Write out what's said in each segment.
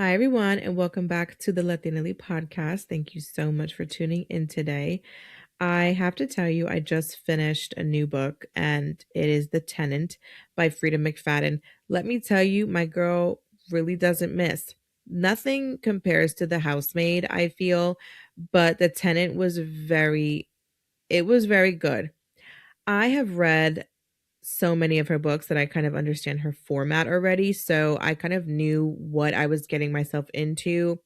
Hi, everyone, and welcome back to the Latinaly podcast. Thank you so much for tuning in today. I have to tell you, I just finished a new book, and it is The Tenant by Frida McFadden. Let me tell you, my girl really doesn't miss. Nothing compares to The Housemaid, I feel, but The Tenant was very good. I have read so many of her books that I kind of understand her format already. So I kind of knew what I was getting myself into.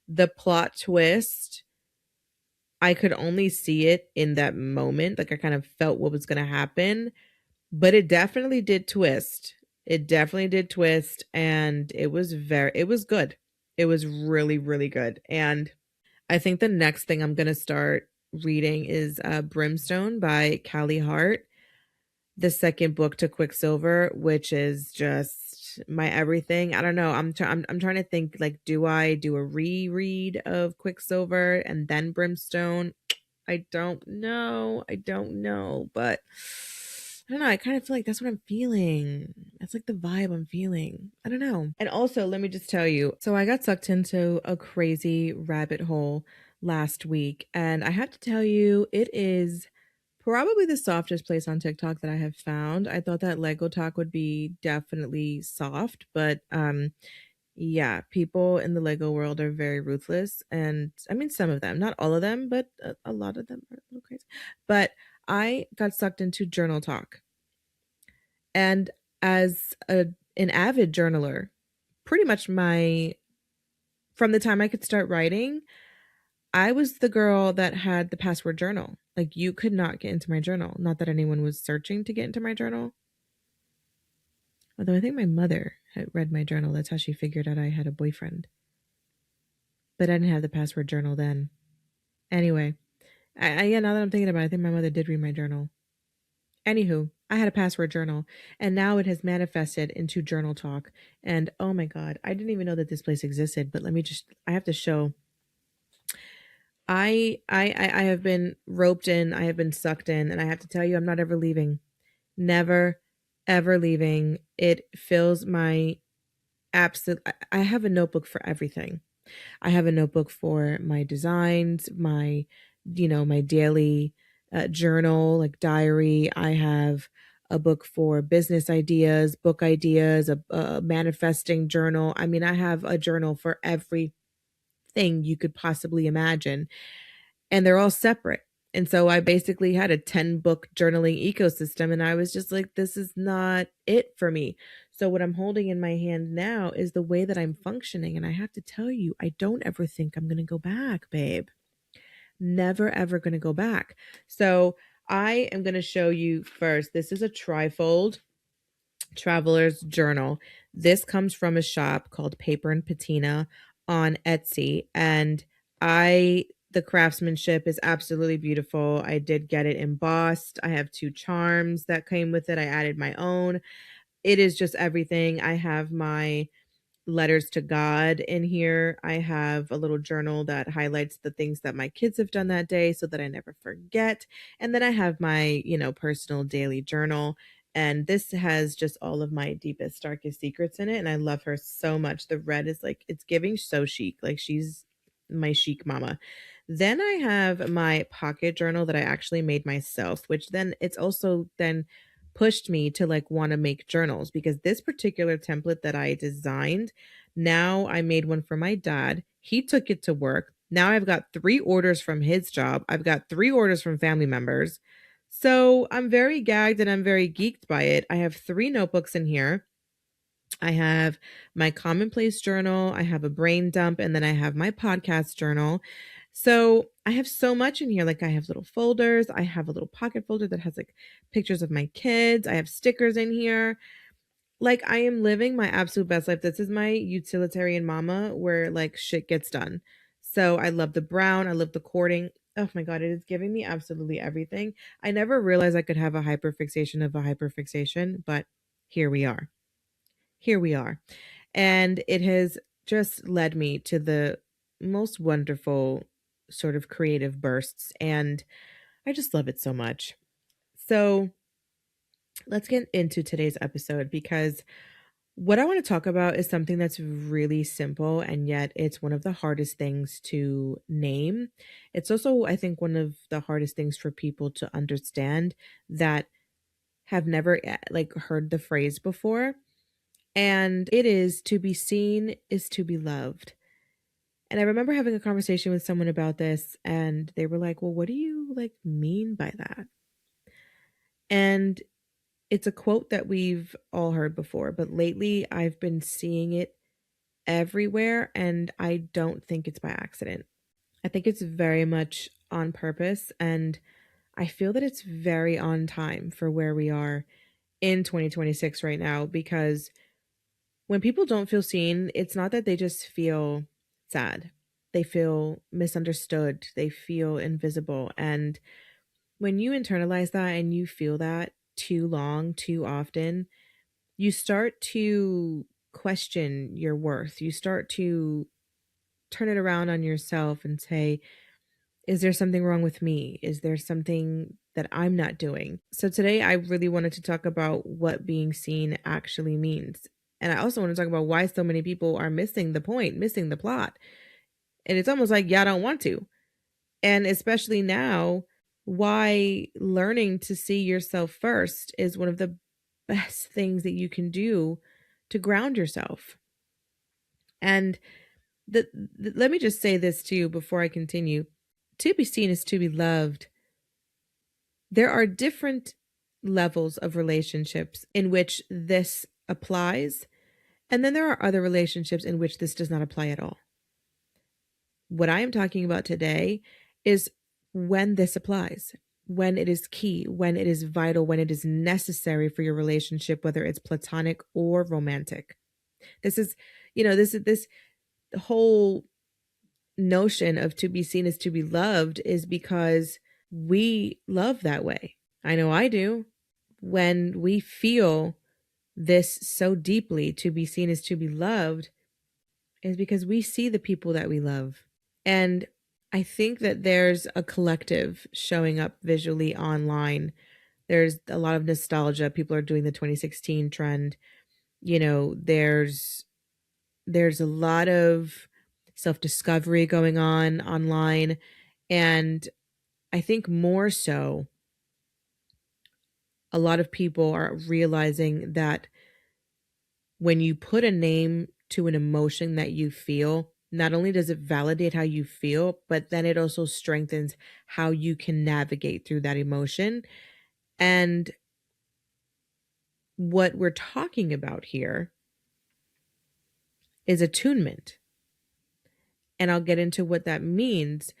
The plot twist, I could only see it in that moment. Like I kind of felt what was going to happen, but it definitely did twist. It definitely did twist. And it was good. It was really, really good. And I think the next thing I'm going to start reading is Brimstone by Callie Hart, the second book to Quicksilver, which is just my everything. I don't know. I'm trying to think, like, do I do a reread of Quicksilver and then Brimstone? I don't know. I don't know, but I don't know. I kind of feel like that's what I'm feeling. That's like the vibe I'm feeling. I don't know. And also, let me just tell you. So I got sucked into a crazy rabbit hole last week, and I have to tell you, it is probably the softest place on TikTok that I have found. I thought that Lego Talk would be definitely soft, but yeah, people in the Lego world are very ruthless. And I mean, some of them, not all of them, but a lot of them are a little crazy. But I got sucked into Journal Talk. And an avid journaler, pretty much from the time I could start writing, I was the girl that had the password journal. Like, you could not get into my journal. Not that anyone was searching to get into my journal. Although I think my mother had read my journal. That's how she figured out I had a boyfriend. But I didn't have the password journal then. Anyway, yeah, now that I'm thinking about it, I think my mother did read my journal. Anywho, I had a password journal, and now it has manifested into Journal Talk. And oh my God, I didn't even know that this place existed. But I have to show. I have been roped in, I have been sucked in, and I have to tell you, I'm not ever leaving. Never, ever leaving. It fills my absolute. I have a notebook for everything. I have a notebook for my designs, my daily journal, like diary. I have a book for business ideas, book ideas, a manifesting journal. I mean, I have a journal for everything you could possibly imagine, and they're all separate. And so I basically had a 10 book journaling ecosystem, and I was just like, this is not it for me. So what I'm holding in my hand now is the way that I'm functioning. And I have to tell you, I don't ever think I'm going to go back, babe. Never, ever going to go back. So I am going to show you first. This is a trifold traveler's journal. This comes from a shop called Paper and Patina on Etsy. And the craftsmanship is absolutely beautiful. I did get it embossed. I have two charms that came with it. I added my own. It is just everything. I have my letters to God in here. I have a little journal that highlights the things that my kids have done that day so that I never forget. And then I have my, personal daily journal. And this has just all of my deepest, darkest secrets in it. And I love her so much. The red is like, it's giving so chic. Like, she's my chic mama. Then I have my pocket journal that I actually made myself, which then it's also then pushed me to like want to make journals, because this particular template that I designed, now I made one for my dad. He took it to work. Now I've got 3 orders from his job. I've got 3 orders from family members. So I'm very gagged and I'm very geeked by it. I have 3 notebooks in here. I have my commonplace journal, I have a brain dump, and then I have my podcast journal. So I have so much in here. Like, I have little folders. I have a little pocket folder that has like pictures of my kids. I have stickers in here. Like, I am living my absolute best life. This is my utilitarian mama where like shit gets done. So I love the brown. I love the cording. Oh my God, it is giving me absolutely everything. I never realized I could have a hyperfixation of a hyperfixation, but here we are. Here we are. And it has just led me to the most wonderful sort of creative bursts. And I just love it so much. So let's get into today's episode, because What I want to talk about is something that's really simple, and yet it's one of the hardest things to name. It's also, I think, one of the hardest things for people to understand that have never like heard the phrase before. And it is, to be seen is to be loved. And I remember having a conversation with someone about this, and they were like, "Well, what do you like mean by that?" And it's a quote that we've all heard before, but lately I've been seeing it everywhere, and I don't think it's by accident. I think it's very much on purpose, and I feel that it's very on time for where we are in 2026 right now, because when people don't feel seen, it's not that they just feel sad. They feel misunderstood, they feel invisible, and when you internalize that and you feel that too long, too often, you start to question your worth. You start to turn it around on yourself and say, is there something wrong with me? Is there something that I'm not doing? So today I really wanted to talk about what being seen actually means. And I also want to talk about why so many people are missing the point, missing the plot. And it's almost like y'all don't want to. And especially now, why learning to see yourself first is one of the best things that you can do to ground yourself. And let me just say this to you before I continue. To be seen is to be loved. There are different levels of relationships in which this applies, and then there are other relationships in which this does not apply at all. What I am talking about today is when this applies, when it is key, when it is vital, when it is necessary for your relationship, whether it's platonic or romantic. This is, this whole notion of to be seen as to be loved is because we love that way. I know I do. When we feel this so deeply, to be seen as to be loved, is because we see the people that we love. And I think that there's a collective showing up visually online. There's a lot of nostalgia. People are doing the 2016 trend. There's a lot of self-discovery going on online, and I think more so a lot of people are realizing that when you put a name to an emotion that you feel, not only does it validate how you feel, but then it also strengthens how you can navigate through that emotion. And what we're talking about here is attunement. And I'll get into what that means.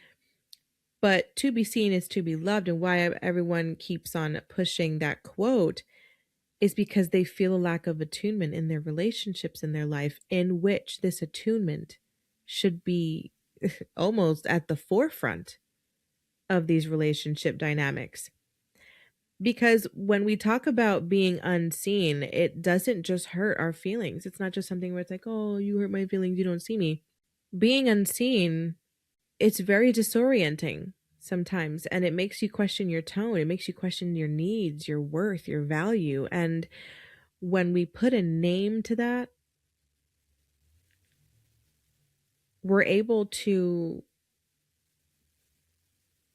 But to be seen is to be loved. And why everyone keeps on pushing that quote is because they feel a lack of attunement in their relationships in their life, in which this attunement should be almost at the forefront of these relationship dynamics. Because when we talk about being unseen, it doesn't just hurt our feelings. It's not just something where it's like, oh, you hurt my feelings, you don't see me. Being unseen, it's very disorienting sometimes, and it makes you question your tone. It makes you question your needs, your worth, your value. And when we put a name to that, we're able to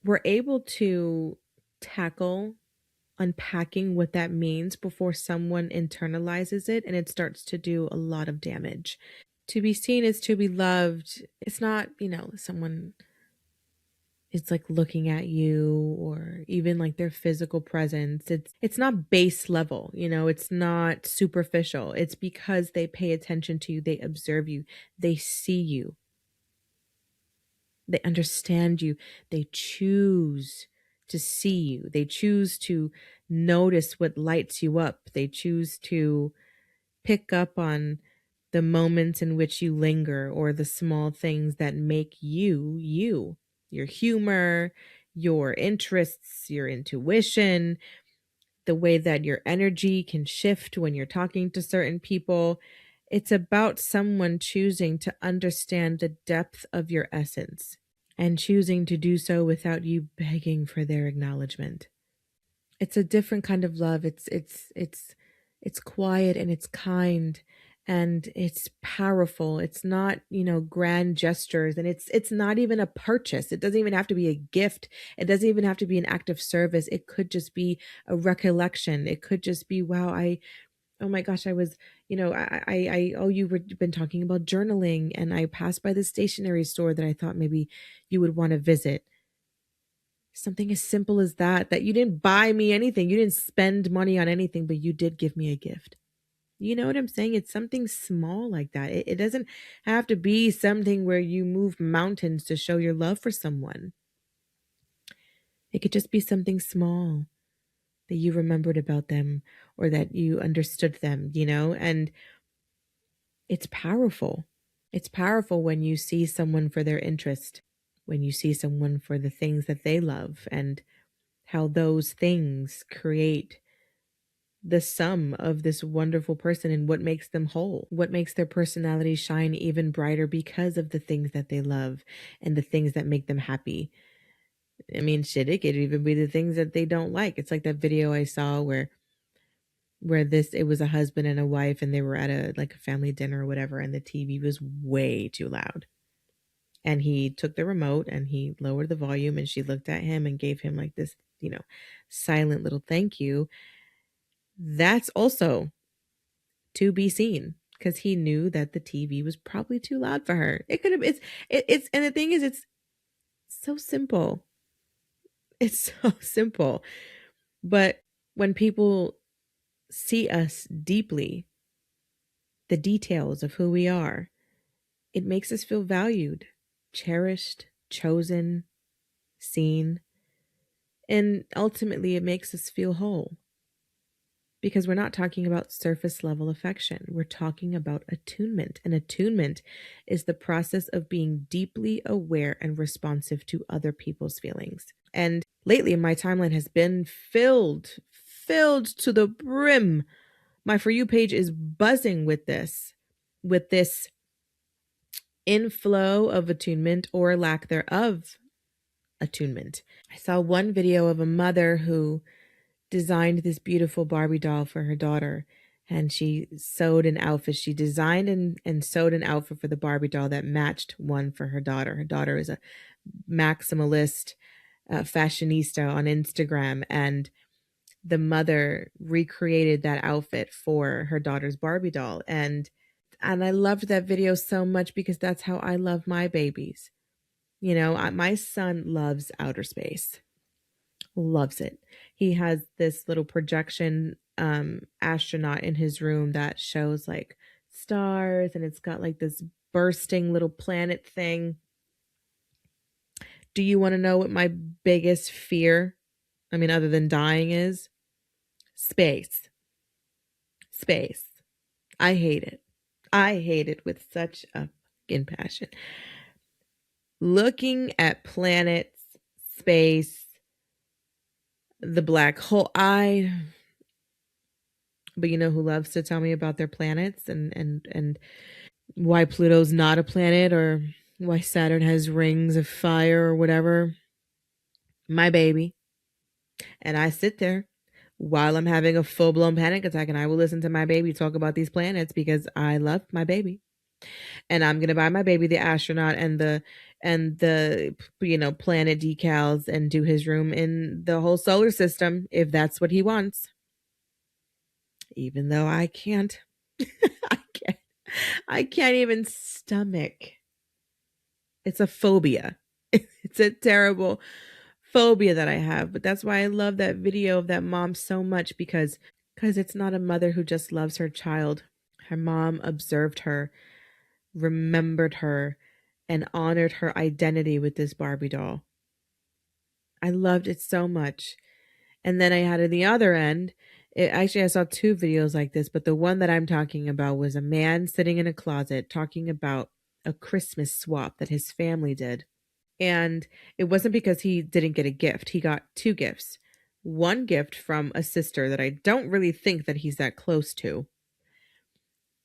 we're able to tackle unpacking what that means before someone internalizes it and it starts to do a lot of damage. To be seen is to be loved. It's not, someone is like looking at you or even like their physical presence. It's not base level, it's not superficial. It's because they pay attention to you, they observe you, they see you, they understand you, they choose to see you, they choose to notice what lights you up, they choose to pick up on the moments in which you linger or the small things that make you you, your humor, your interests, your intuition, the way that your energy can shift when you're talking to certain people. It's about someone choosing to understand the depth of your essence and choosing to do so without you begging for their acknowledgement. It's a different kind of love. It's quiet and it's kind, and it's powerful. It's not, grand gestures, and it's not even a purchase. It doesn't even have to be a gift. It doesn't even have to be an act of service. It could just be a recollection. It could just be, wow, oh my gosh, I was, oh, you were been talking about journaling, and I passed by the stationery store that I thought maybe you would want to visit. Something as simple as that you didn't buy me anything. You didn't spend money on anything, but you did give me a gift. You know what I'm saying? It's something small like that. It doesn't have to be something where you move mountains to show your love for someone. It could just be something small that you remembered about them or that you understood them, and it's powerful. It's powerful when you see someone for their interest, when you see someone for the things that they love, and how those things create the sum of this wonderful person and what makes them whole, what makes their personality shine even brighter because of the things that they love and the things that make them happy. I mean, shit, it could even be the things that they don't like. It's like that video I saw where it was a husband and a wife, and they were at a family dinner or whatever, and the TV was way too loud. And he took the remote and he lowered the volume, and she looked at him and gave him like this, silent little thank you. That's also to be seen, because he knew that the TV was probably too loud for her. It could have it's and the thing is, it's so simple. It's so simple. But when people see us deeply, the details of who we are, it makes us feel valued, cherished, chosen, seen, and ultimately it makes us feel whole. Because we're not talking about surface level affection. We're talking about attunement. And attunement is the process of being deeply aware and responsive to other people's feelings. And lately, my timeline has been filled to the brim. My For You page is buzzing with this inflow of attunement or lack thereof attunement. I saw one video of a mother who designed this beautiful Barbie doll for her daughter, and she sewed an outfit. She designed and sewed an outfit for the Barbie doll that matched one for her daughter. Her daughter is a maximalist fashionista on Instagram, and the mother recreated that outfit for her daughter's Barbie doll. And I loved that video so much because that's how I love my babies. My son loves outer space. Loves it. He has this little projection astronaut in his room that shows like stars, and it's got like this bursting little planet thing. Do you want to know what my biggest fear, I mean, other than dying, is? Space. Space. I hate it. I hate it with such a fucking passion. Looking at planets, space, the black hole. But you know who loves to tell me about their planets and why Pluto's not a planet, or why Saturn has rings of fire or whatever? My baby. And I sit there while I'm having a full-blown panic attack, and I will listen to my baby talk about these planets because I love my baby. And I'm gonna buy my baby the astronaut and the planet decals and do his room in the whole solar system if that's what he wants. Even though I can't. I can't even stomach. It's a phobia. It's a terrible phobia that I have. But that's why I love that video of that mom so much, because it's not a mother who just loves her child. Her mom observed her, remembered her, and honored her identity with this Barbie doll. I loved it so much. And then I had at the other end, actually, I saw two videos like this, but the one that I'm talking about was a man sitting in a closet talking about a Christmas swap that his family did. And it wasn't because he didn't get a gift. He got two gifts. One gift from a sister that I don't really think that he's that close to,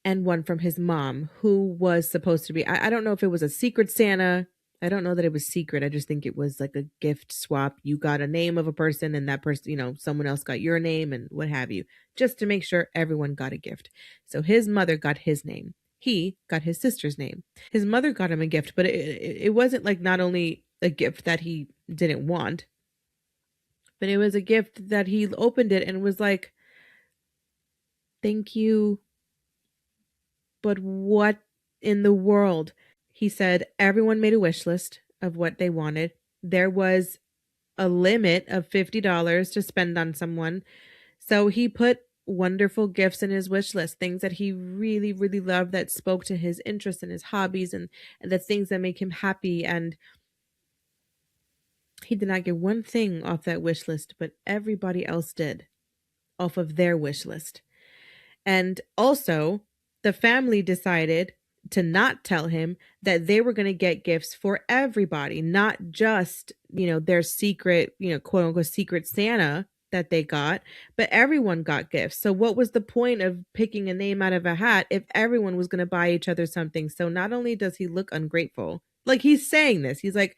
and one from his mom, who was supposed to be, I don't know if it was a secret Santa I don't know that it was secret. I just think it was like a gift swap. You got a name of a person and that person, someone else got your name and what have you, just to make sure everyone got a gift. So his mother got his name. He got his sister's name. His mother got him a gift, but it wasn't like not only a gift that he didn't want, but it was a gift that he opened it and was like, thank you, but what in the world? He said everyone made a wish list of what they wanted. There was a limit of $50 to spend on someone. So he put wonderful gifts in his wish list, things that he really, really loved that spoke to his interests and his hobbies and the things that make him happy. And he did not get one thing off that wish list, but everybody else did off of their wish list. And also, the family decided to not tell him that they were going to get gifts for everybody, not just, their secret, quote unquote, secret Santa that they got, but everyone got gifts. So, what was the point of picking a name out of a hat if everyone was going to buy each other something? So, not only does he look ungrateful, like he's saying this, he's like,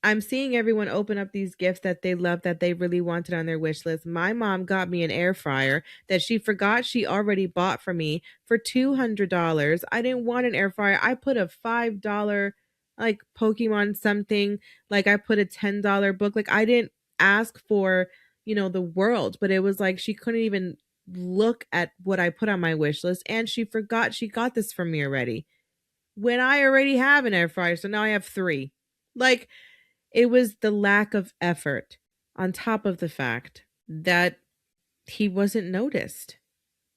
I'm seeing everyone open up these gifts that they love, that they really wanted on their wish list. My mom got me an air fryer that she forgot she already bought for me for $200. I didn't want an air fryer. I put a $5 like Pokemon something, like I put a $10 book. Like I didn't ask for, the world, but it was like she couldn't even look at what I put on my wish list and she forgot she got this for me already. When I already have an air fryer, so now I have 3. Like it was the lack of effort on top of the fact that he wasn't noticed.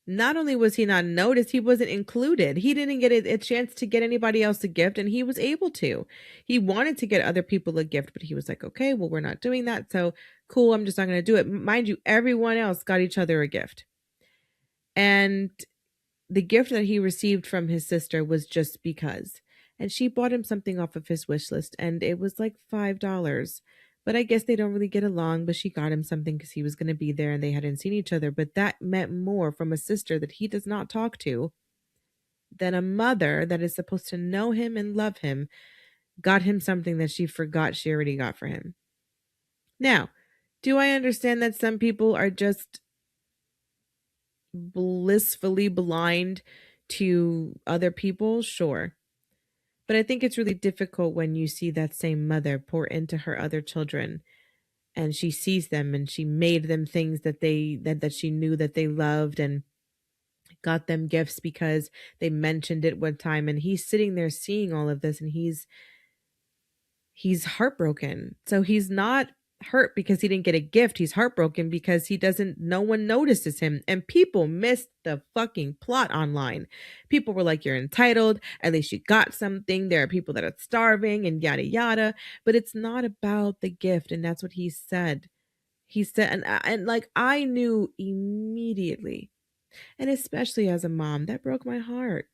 Not only was he not noticed, he wasn't included. He didn't get a chance to get anybody else a gift, and he was able to. He wanted to get other people a gift, but he was like, okay, well, we're not doing that. So cool, I'm just not going to do it. Mind you, everyone else got each other a gift. And the gift that he received from his sister was just because. And she bought him something off of his wish list, and it was like $5. But I guess they don't really get along, but she got him something because he was going to be there and they hadn't seen each other. But that meant more from a sister that he does not talk to than a mother that is supposed to know him and love him got him something that she forgot she already got for him. Now, do I understand that some people are just blissfully blind to other people? Sure. But I think it's really difficult when you see that same mother pour into her other children and she sees them and she made them things that she knew that they loved and got them gifts because they mentioned it one time, and he's sitting there seeing all of this and he's heartbroken. So he's not hurt because he didn't get a gift. He's heartbroken because no one notices him. And people missed the fucking plot online. People were like, you're entitled. At least you got something. There are people that are starving and yada, yada. But it's not about the gift. And that's what he said. He said, and like, I knew immediately. And especially as a mom, that broke my heart.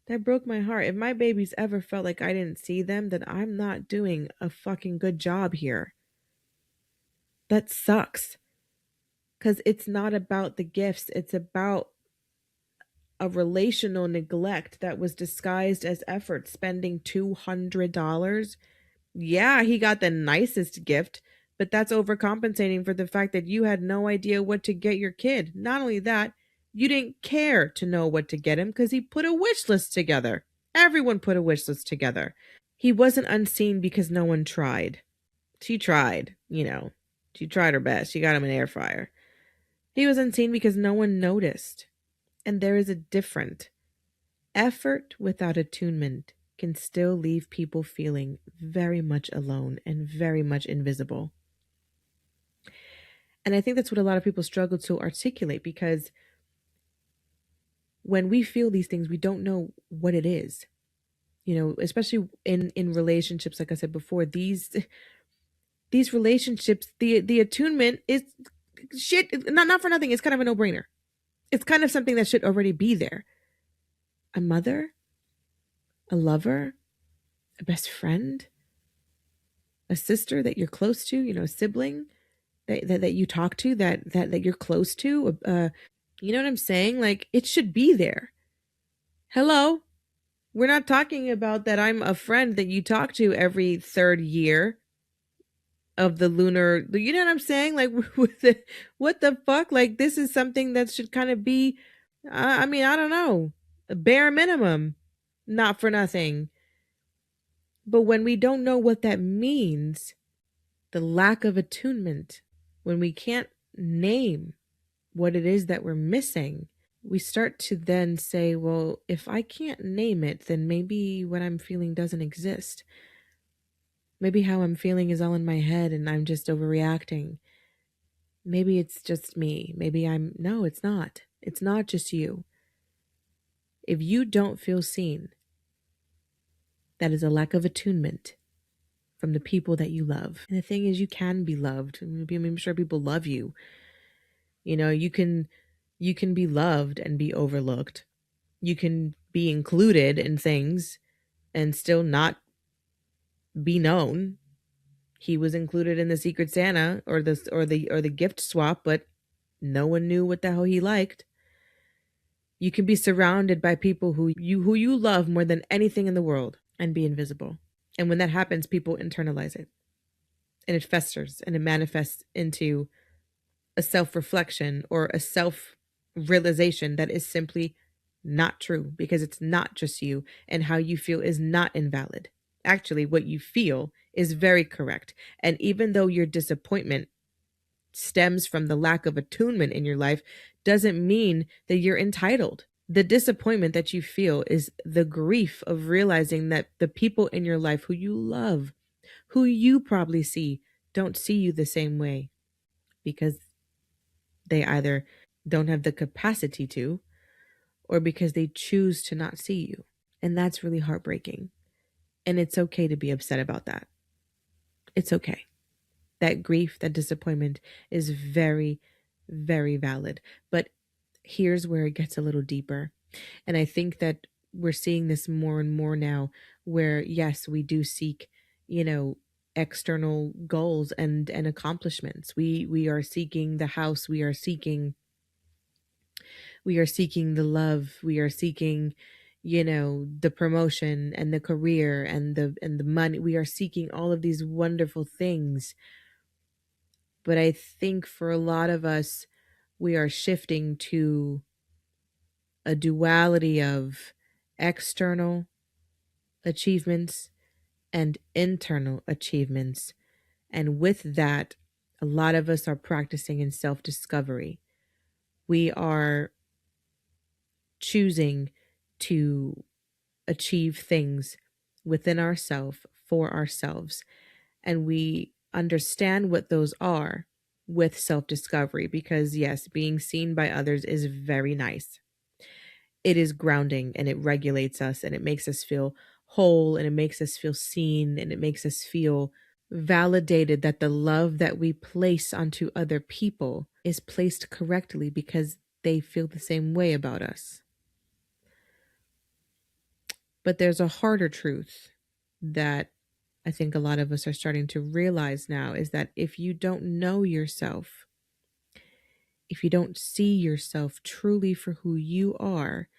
That broke my heart. If my babies ever felt like I didn't see them, then I'm not doing a fucking good job here. That sucks. Because it's not about the gifts, it's about a relational neglect that was disguised as effort. Spending $200. Yeah, he got the nicest gift, but that's overcompensating for the fact that you had no idea what to get your kid. Not only that, you didn't care to know what to get him because he put a wish list together. Everyone put a wish list together. He wasn't unseen because no one tried. She tried, She tried her best. She got him an air fryer. He was unseen because no one noticed. And there is a different effort without attunement can still leave people feeling very much alone and very much invisible. And I think that's what a lot of people struggle to articulate, because when we feel these things, we don't know what it is. Especially in relationships, like I said before, these relationships, the attunement is shit. Not for nothing. It's kind of a no-brainer. It's kind of something that should already be there. A mother, a lover, a best friend, a sister that you're close to, a sibling that you talk to, that you're close to. You know what I'm saying? Like, it should be there. Hello? We're not talking about that I'm a friend that you talk to every third year of the lunar, you know what I'm saying? Like, what the fuck? Like, this is something that should kind of be, I mean, I don't know, a bare minimum, not for nothing. But when we don't know what that means, the lack of attunement, when we can't name what it is that we're missing, we start to then say, well, if I can't name it, then maybe what I'm feeling doesn't exist. Maybe how I'm feeling is all in my head and I'm just overreacting. Maybe it's just me. No, it's not. It's not just you. If you don't feel seen, that is a lack of attunement from the people that you love. And the thing is, you can be loved. I'm sure people love you. You know, you can be loved and be overlooked. You can be included in things and still not be known. He was included in the Secret Santa or the gift swap, but no one knew what the hell he liked. You can be surrounded by people who you love more than anything in the world and be invisible. And when that happens, people internalize it. And it festers and it manifests into a self-reflection or a self-realization that is simply not true, because it's not just you, and how you feel is not invalid. Actually, what you feel is very correct. And even though your disappointment stems from the lack of attunement in your life, doesn't mean that you're entitled. The disappointment that you feel is the grief of realizing that the people in your life who you love, who you probably see, don't see you the same way, because they either don't have the capacity to, or because they choose to not see you. And that's really heartbreaking. And it's okay to be upset about that. It's okay. That grief, that disappointment is very, very valid. But here's where it gets a little deeper. And I think that we're seeing this more and more now, where, yes, we do seek, external goals and accomplishments. We are seeking the house, we are seeking the love, we are seeking, the promotion and the career and the money. We are seeking all of these wonderful things. But I think for a lot of us, we are shifting to a duality of external achievements and internal achievements. And with that, a lot of us are practicing in self discovery. We are choosing to achieve things within ourselves for ourselves. And we understand what those are with self discovery, because, yes, being seen by others is very nice. It is grounding and it regulates us and it makes us feel whole and it makes us feel seen and it makes us feel validated that the love that we place onto other people is placed correctly because they feel the same way about us. But there's a harder truth that I think a lot of us are starting to realize now, is that if you don't know yourself, if you don't see yourself truly for who you are,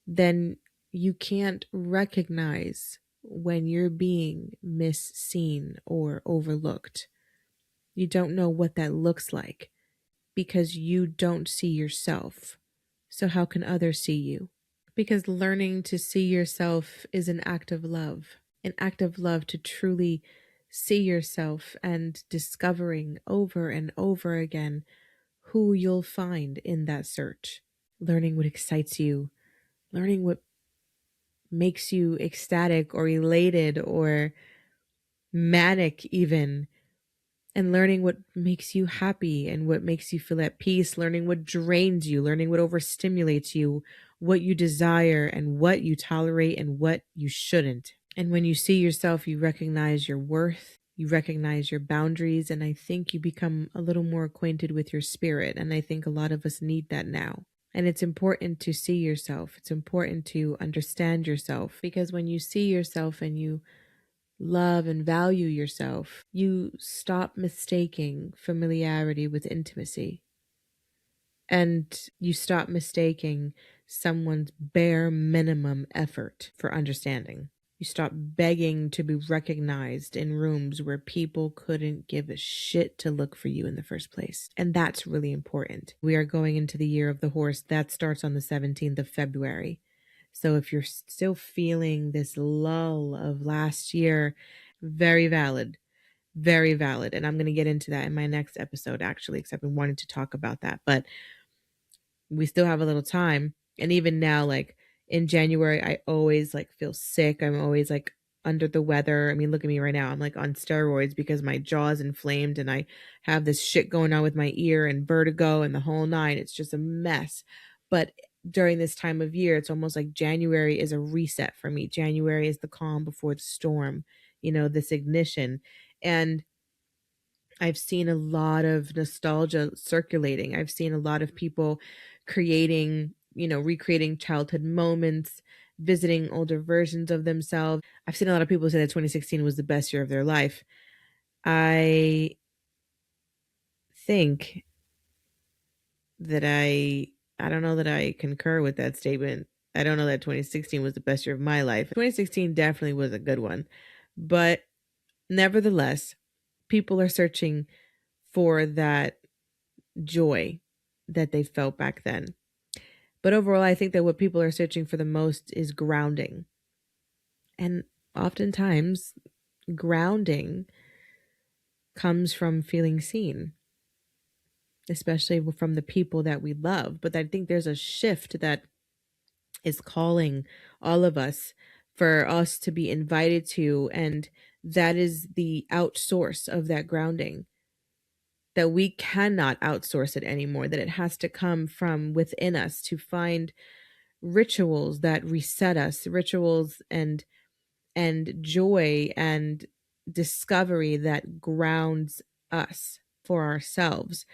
then you can't recognize when you're being misseen or overlooked. You don't know what that looks like because you don't see yourself. So, how can others see you? Because learning to see yourself is an act of love to truly see yourself, and discovering over and over again who you'll find in that search. Learning what excites you, learning what makes you ecstatic or elated or manic, even, and learning what makes you happy and what makes you feel at peace, learning what drains you, learning what overstimulates you, what you desire and what you tolerate and what you shouldn't. And when you see yourself, you recognize your worth, you recognize your boundaries, and I think you become a little more acquainted with your spirit. And I think a lot of us need that now. And it's important to see yourself. It's important to understand yourself, because when you see yourself and you love and value yourself, you stop mistaking familiarity with intimacy. And you stop mistaking someone's bare minimum effort for understanding. You stop begging to be recognized in rooms where people couldn't give a shit to look for you in the first place. And that's really important. We are going into the year of the horse. That starts on the 17th of February. So if you're still feeling this lull of last year, very valid. Very valid. And I'm going to get into that in my next episode, actually, because I've been wanting to talk about that. But we still have a little time. And even now, like in January, I always like feel sick. I'm always like under the weather. I mean, look at me right now. I'm like on steroids because my jaw is inflamed and I have this shit going on with my ear and vertigo and the whole nine. It's just a mess. But during this time of year, it's almost like January is a reset for me. January is the calm before the storm, this ignition. And I've seen a lot of nostalgia circulating. I've seen a lot of people creating, recreating childhood moments, visiting older versions of themselves. I've seen a lot of people say that 2016 was the best year of their life. I think that I don't know that I concur with that statement. I don't know that 2016 was the best year of my life. 2016 definitely was a good one. But nevertheless, people are searching for that joy that they felt back then. But overall, I think that what people are searching for the most is grounding. And oftentimes, grounding comes from feeling seen, especially from the people that we love. But I think there's a shift that is calling all of us for us to be invited to, and that is the outsource of that grounding. That we cannot outsource it anymore, that it has to come from within us to find rituals that reset us, rituals and joy and discovery that grounds us for ourselves.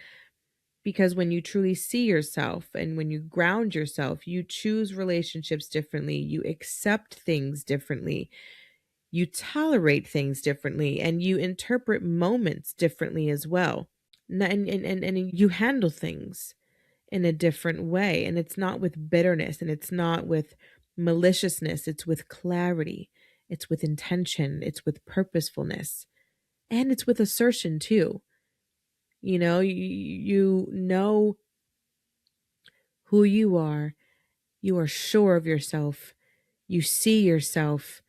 Because when you truly see yourself and when you ground yourself, you choose relationships differently, you accept things differently, you tolerate things differently, and you interpret moments differently as well. And you handle things in a different way. And it's not with bitterness and it's not with maliciousness. It's with clarity. It's with intention. It's with purposefulness. And it's with assertion too. You know who you are. You are sure of yourself. You see yourself.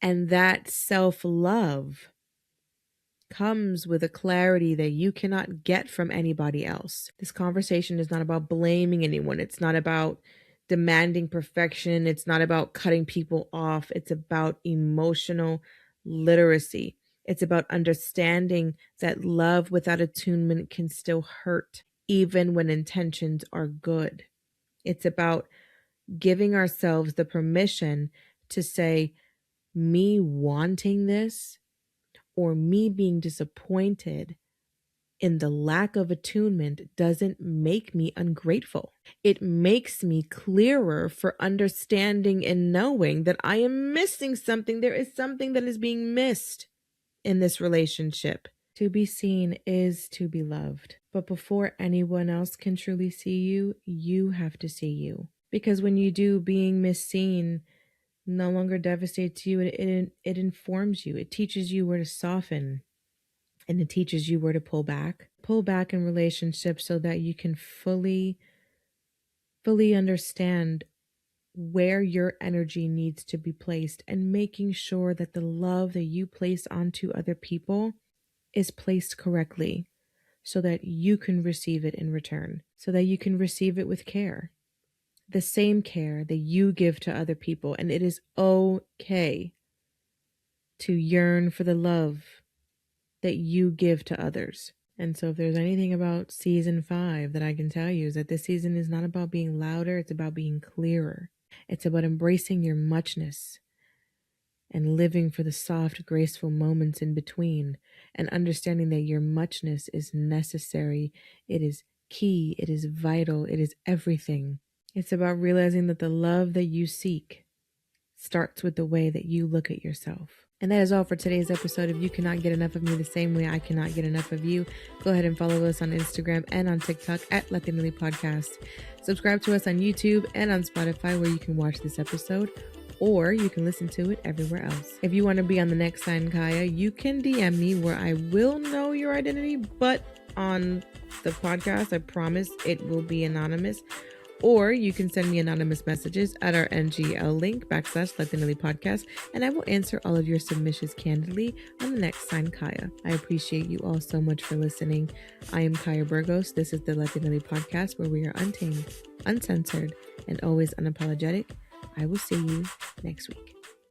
And that self-love comes with a clarity that you cannot get from anybody else. This conversation is not about blaming anyone. It's not about demanding perfection. It's not about cutting people off. It's about emotional literacy. It's about understanding that love without attunement can still hurt, even when intentions are good. It's about giving ourselves the permission to say, me wanting this or me being disappointed in the lack of attunement doesn't make me ungrateful. It makes me clearer for understanding and knowing that I am missing something. There is something that is being missed in this relationship. To be seen is to be loved. But before anyone else can truly see you, you have to see you. Because when you do, being misseen no longer devastates you. It informs you. It teaches you where to soften. And it teaches you where to pull back. Pull back in relationships so that you can fully understand where your energy needs to be placed, and making sure that the love that you place onto other people is placed correctly so that you can receive it in return, so that you can receive it with care. The same care that you give to other people. And it is okay to yearn for the love that you give to others. And so if there's anything about season 5 that I can tell you, is that this season is not about being louder, it's about being clearer. It's about embracing your muchness and living for the soft, graceful moments in between, and understanding that your muchness is necessary. It is key, it is vital, it is everything. It's about realizing that the love that you seek starts with the way that you look at yourself. And that is all for today's episode. If you cannot get enough of me the same way I cannot get enough of you, go ahead and follow us on Instagram and on TikTok at Latinaly Podcast. Subscribe to us on YouTube and on Spotify, where you can watch this episode, or you can listen to it everywhere else. If you want to be on the next Sign Kaya, you can DM me, where I will know your identity, but on the podcast, I promise it will be anonymous. Or you can send me anonymous messages at our NGL link /Latinaly Podcast, and I will answer all of your submissions candidly on the next Sign Kaya. I appreciate you all so much for listening. I am Kaya Burgos. This is the Latinaly Podcast, where we are untamed, uncensored, and always unapologetic. I will see you next week.